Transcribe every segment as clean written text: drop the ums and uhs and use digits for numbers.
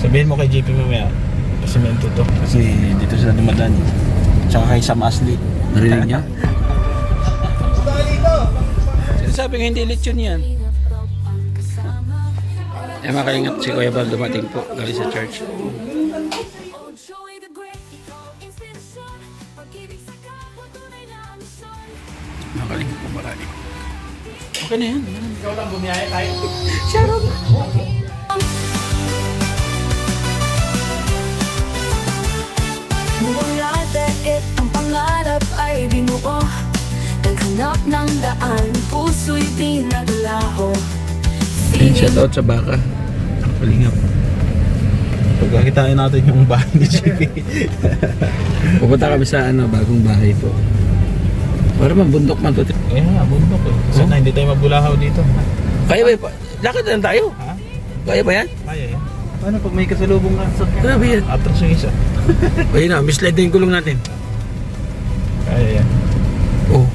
Sabihin mo kay JP mamaya, pasimento to. Kasi dito sila dumadaan. Tsaka kay Sam Ashley. Narinig niya? Sinasabi nga hindi lechon yan. Eh mga kalingap, si Kuya Bal dumating po galing sa church. Mga kalingap po marami. Okay na yan. Ikaw lang bumiyahe tayo. Sharon! Mula dait ang pangarap ay binuo, naghanap ng daan, puso'y pinaglaho. Shoutout sa baka. Kalingap. Pagkakitain natin yung bahay ni JP. Pupunta kami sa bagong bahay po. Para mabundok man to. Eh nga, bundok eh. Kasi na hindi tayo mabulahaw dito. Kaya ba? Lakad na lang tayo. Ha? Kaya ba yan? Kaya yan. Paano pag may kasalubong ka? Grabe yan. Atras yung isa. Ayun na, mislide na yung gulong natin. Kaya yan. Oh.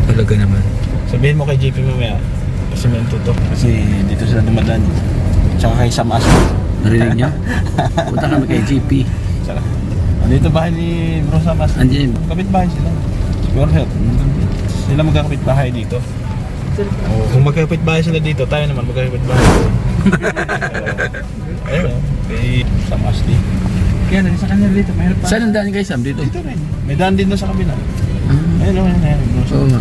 Talaga naman. Sabihin mo kay JP mamaya, pasimento to. Kasi dito sila dumadaan. Tsaka kay Sam Ashley. Narinig niya? Punta kami kay GP. Tsaka, andito bahay ni Bro Sam Ashley. Andiyan. Kapit-bahay sila. Siguro sila magkakapit-bahay dito. Oh, kung magkakapit-bahay sila dito, tayo naman magkakapit-bahay dito. Ayun, kay Sam Ashley. Kaya na sa kanya dito, mayroon pa. Saan ang daan kay Sam dito? Dito rin. May daan din na sa kabila. Ah. Ayun, ayun, Bro Sam. Oo nga.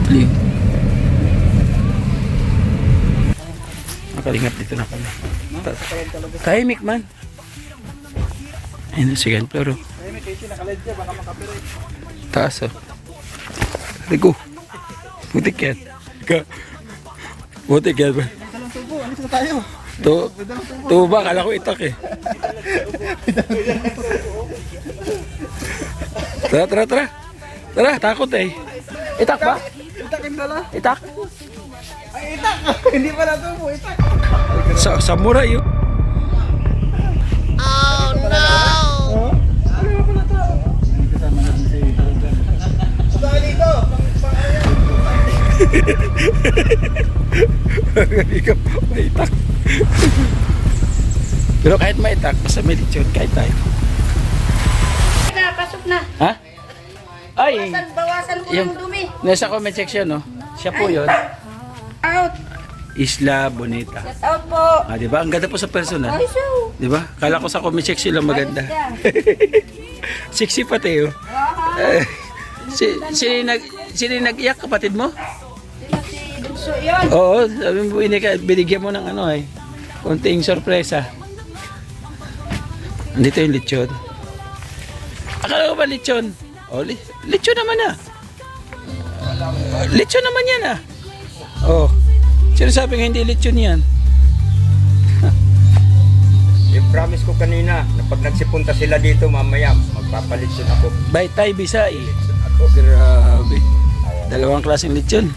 Ling. Makalingap dito na kami. Tahimik man. Ayun, second floor oh. Tahimik, kayo nakaled siya, baka makapirit. Taas oh. Rico. Butik yan. Butik yan ba? Dalang tubo, alis na tayo. Tubo ba? Kala ko itak eh. Tara. Tara, takot eh. Itak ba? Itak yung dala. Itak? Ay, itak! Hindi pala tubo, itak. Samurai yun. Oh no! Ano yung pala to? Kasama natin si Tarugan. Saan dito? Ikaw, may itak. Pero kahit may itak, basta may lechon, kahit tayo. Pasok na. Ha? Ay, Bawasan mo yung ng dumi. nasa comment section, no? Siya po yun. Out. Isla Bonita. Shout out po. Ah, di ba? Ang ganda po sa personal. Ay, so. Di ba? Kala ko sa comment section lang maganda. Sexy pati, oh. Sino yung nag-iyak, kapatid mo? Sino si Bunso yun? Oo, sabi mo, binigyan mo ng ano eh. Konting sorpresa. Andito yung lechon. Akala ko ba lechon? Oh, lechon naman ah. Lechon naman yan ah. Oh, sinasabi nga hindi lechon yan. Yung promise ko kanina na pag nagsipunta sila dito mamaya magpapalitsyon ako. Baytay, Bisay. Grabe. Dalawang klaseng lechon.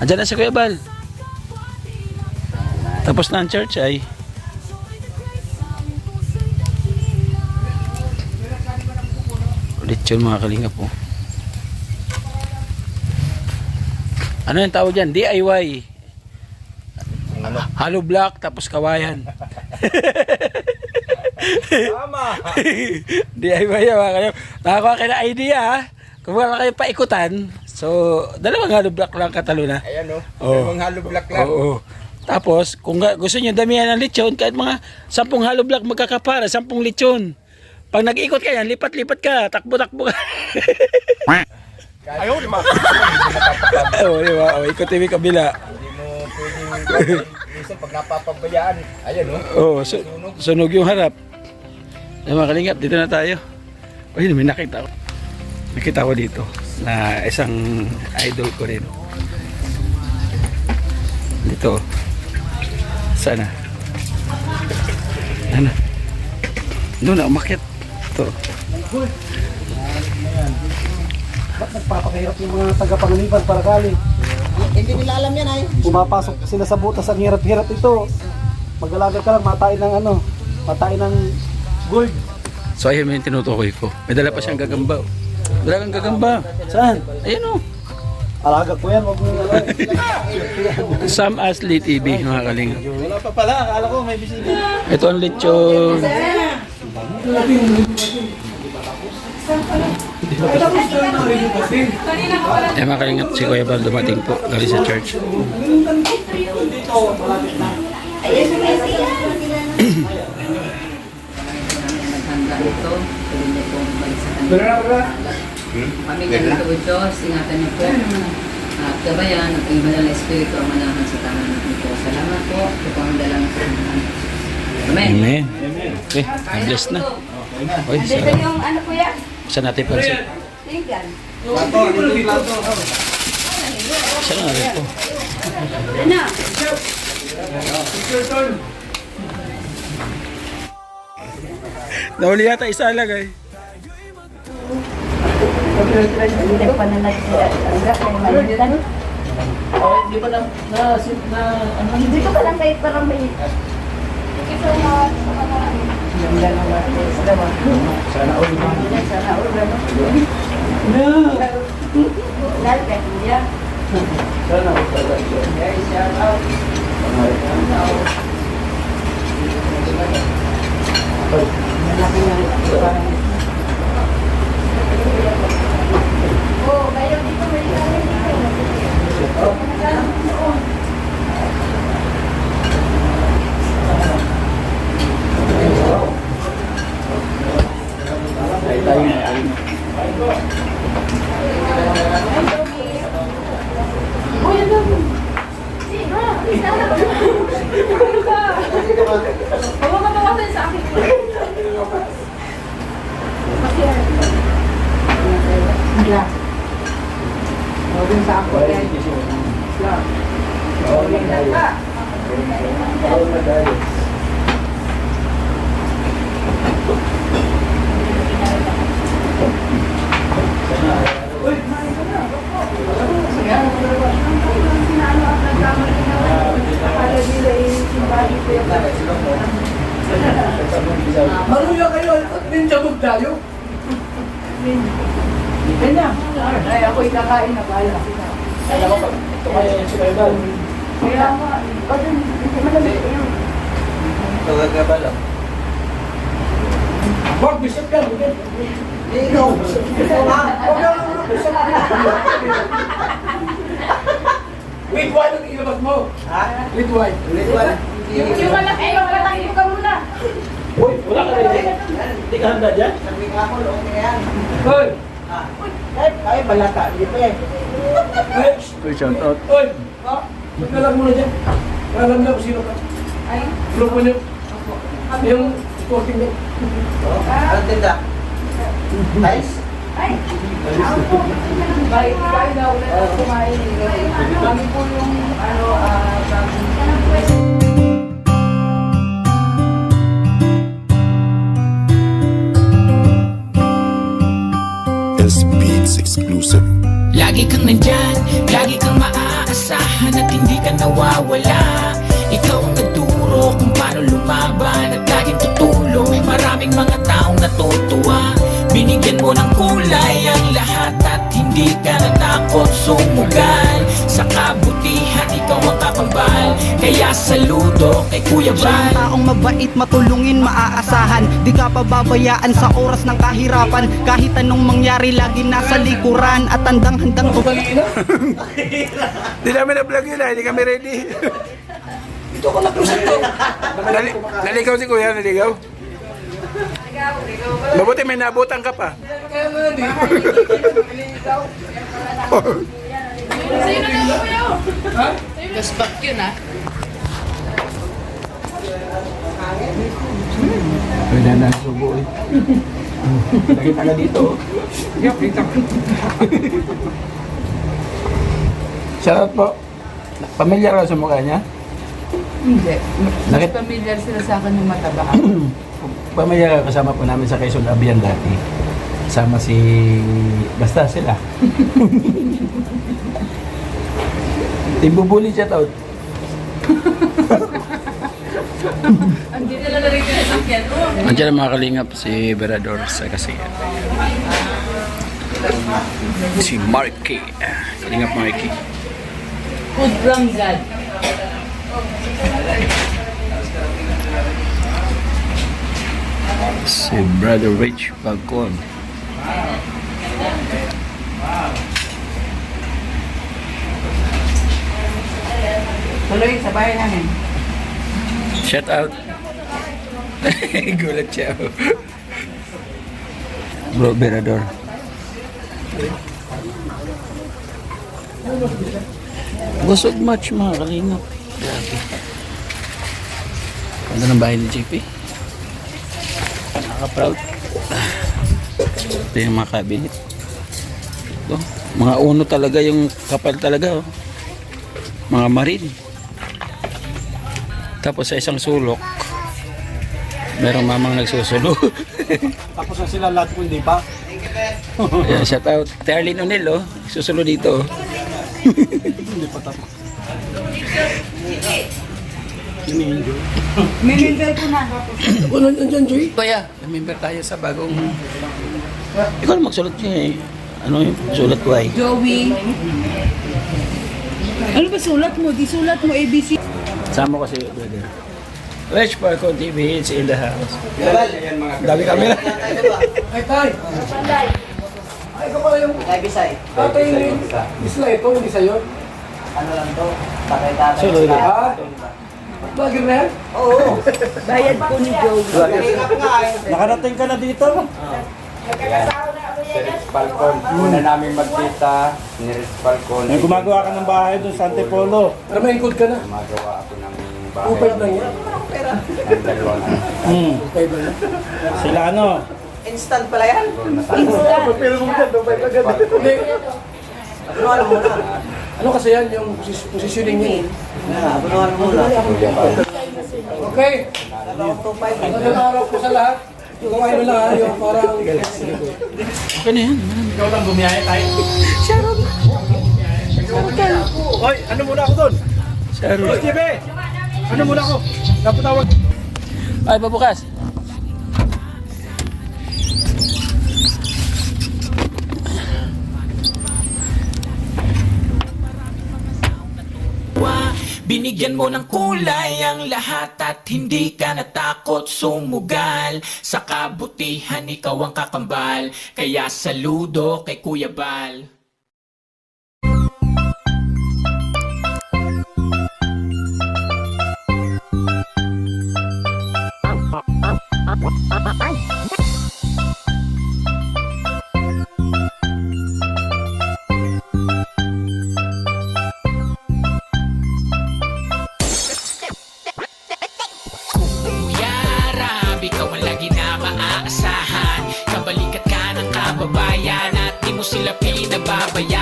Andiyan na si Kuya Bal. Tapos na ang church ay. Lechon mga kalingap po. Ano yung tawag dyan? DIY. Hollow block tapos kawayan. Tama! DIY yan mga kalingap. Nakakuha kayo ng idea ha. Kung wala kayo paikutan. So, dalawang hollow block lang katalo na. Ayan o, Oh. dalawang hollow block lang. Oo. Tapos, kung gusto nyo damihan ng lechon, kahit mga 10 hollow block magkakapara, 10 lechon. Pag nag-ikot ka yan, lipat-lipat ka, takbo-takbo ka. Ayaw, di ba? Oo, di ba? O, ikot yung kabila. Hindi mo pwedeng minsan pag napapabayaan. Ayan o. Oo, sunog yung harap. Ay, mga kalingap, dito na tayo. Uy, may nakita ko. Nakita ko dito na isang idol ko rin. Dito. Sana. Ano? Doon na, umakyat. Ito. Ba't nagpapakahirap yung mga taga-panganiban para kali? Hindi nila alam yan ay. Pumapasok sila sa butas, ang hirap-hirap ito. Mag-alaga ka lang, matain ng ano, matain ng gold. So ayun yung tinutukoy ko. May dala pa siyang gagamba. Dala kang gagamba. Saan? Ayun o. Alaga ko yan, wag mo Sam Ashley TV, mga kalingap. Wala pa pala, akala ko may bisita. Ito ang lechon. Eh, mga kalingap, si Kuya Bal dumating po galing sa church. Pamilya ng Tuwid Diyos, ingatan niyo po at gabayan at ang banal na Espiritu ang manahan sa tangan natin po. Salamat po. Ito po ang dalang sa Amen. Amen. Okay, I'm blessed na. Okay, Dito yung ano kuya? saan natin pansin? Tinggan. Saan natin po? Ano? Nahuli yata isa lang ay. Hindi pa na nagtira kay Malindan. Di ba na ano? Hindi ko pa lang kahit parang may... Ito mga... Ganda ng artist daw. Sana all. Sana all. No. Lal ka niya. Sana all talaga. Guys, shout out. Malaki ng oh, kayo dito may kami dito. Uy, ano? Isa na. Huwag ka mawasan sa akin. Wala. Huwag sa ako yan. Wala ka. Maruya kayo, ninjabog tayo. Ganyan. Ay, ako'y kakain na kaya. Alam mo, ito kaya yung si Bal. Kaya nga, hindi malamig yun. Wag, bisip ka. Ikaw. Ikaw nga. Huwag na lang bisip ka. With wine ang ilabas mo. Ha? With wine. With wine. Yung malaki, yung ka muna. Uy, wala ka rin. Hindi ka handa dyan? Sabi nga ako, loob na yan. Hoy! Ay, balata. Hindi pa eh. Uy, shout out. Hoy! Huwag ka lang muna dyan. Alam na kung sino ka. Ay, Grupo niyo. Yung sporting niyo. Ano tinda? Nice? ay. Ako po, balik daw na kumain. Kami po yung, S Beats exclusive. Lagi kang nandyan, lagi kang maaasahan at hindi ka nawawala. Ikaw ang nagturo kung paano lumaban at laging tutulong. Maraming mga taong natutuwa, binigyan mo ng kulay ang lahat at hindi ka natakot sumugal. Sa kabutihan, ikaw ang kapambal, kaya saludo kay Kuya Bal. Taong mabait, matulungin, maaasahan. Di ka pababayaan sa oras ng kahirapan. Kahit anong mangyari, lagi nasa likuran. At handang-handang Hindi namin na-vlog yun ah, hindi kami ready. Ito ko nakusap to. Naligaw si Kuya, naligaw. Mabuti may nabutan ka pa. Kaya nga hindi. Sa'yo na lang kuya. Ha? Gaspak yun ah. Ay, na subo eh. Nakita ka dito. Shoutout po. Pamilyar ka sa mukha niya? Hindi. Bakit? Familiar sila sa akin yung mataba. Pamilyar ka, kasama po namin sa Quezon Abian dati. Kasama si... Basta sila. Timbubuli siya tao. Hindi nila na rin yung sakyan. Andiyan ang mga kalingap si Berador sa Kasigan. Si Marky. Kalingap Marky. Food from God. Si Brother Rich Falcon. Tuloy sa bahay namin. Shout out. Gulat siya. Bro Berador. Busog match mga kalingap. Grabe. Ganda ng bahay ni JP. Nakaka-proud. Ito yung mga cabinet. Ito. Mga uno talaga yung kapal talaga. Oh. Mga marine. Tapos sa isang sulok, merong mamang nagsusulo. Tapos na sila lahat po, hindi pa? Ayan, shout out. Terlin O'Neill, oh. Susulo dito. Oh. Hindi pa tapos. Ini-enjoy. Mimimber ko na. Ako nandiyan, Joy. Kaya, member tayo sa bagong... Ikaw na magsulat niya eh. Ano yung sulat ko ay? Joey. Ano ba sulat mo? Di sulat mo ABC. Sama ko si brother. Rich Falcon TV, it's in the house. Dami camera. Ay, tay! Ay, ka pala yung... Ay, Bisay. Tatay yung... Isla ito, hindi sa'yo. Ano lang to? Tatay-tatay. Sulo yun. Ha? Bagay na yan? Oo. Bayad ko ni Joey. Nakarating ka na dito? Si Rich Falcon, una namin magkita ni Rich Falcon. May gumagawa ka ng bahay doon sa Antipolo. Para may include ka na. Gumagawa ako ng bahay. Upay lang yan. Ng dalawang Upay lang yan. Sila ano? Instant pala yan. Pero kung dyan, upay ka ganda. Hindi. Abunuhan mo na. Ano kasi yan, yung positioning niya. Abunuhan mo na. Okay. Dalawang 2.5. Nagkakarap ko sa lahat. Yung kawain mo lang ha, yung parang... Okay na yan. Ikaw lang bumiyahe tayo. Hoy, ano muna ako doon? Sharon. TV! Ano muna ako? Napatawag. Ay, pabukas. Binigyan mo ng kulay ang lahat at hindi ka natakot sumugal. Sa kabutihan ikaw ang kakambal, kaya saludo kay Kuya Bal. Ikaw ang lagi na maaasahan. Kabalikat ka ng kababayan at di mo sila pinababayaan.